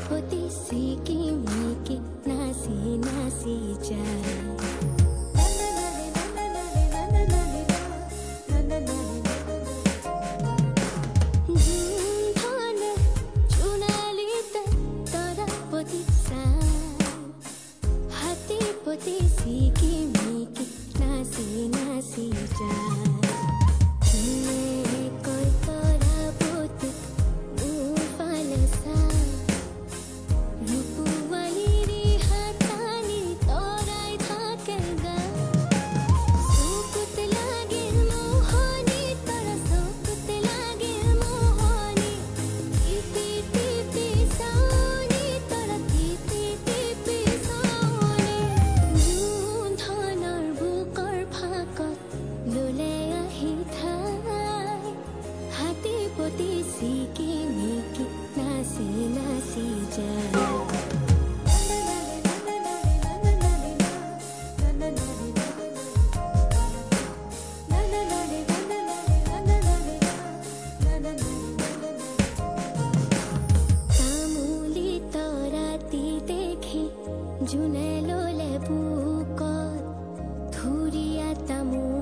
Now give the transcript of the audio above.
পতি সিকি মিকি নাচি নাচি যায় পতি সিকি মিকি নাচি নাচি যায় কই তৰা পতি উপালে চা ৰূপৱালীৰ হাতানি তৰাই থাকে গা চকুত লাগিল মোহনি তৰা চকুত লাগিল মোহনি টিপি টিপি চাওনি তৰা টিপি টিপি চাওনি ধনৰ বুকৰ ফাকত ললে আহি ঠাই হাতী পতি সিকি মিকি নাচি নাচি যায় তামুলি তৰাতি দেখি জোনে ললে বুকত ধুৰীয়া তামোল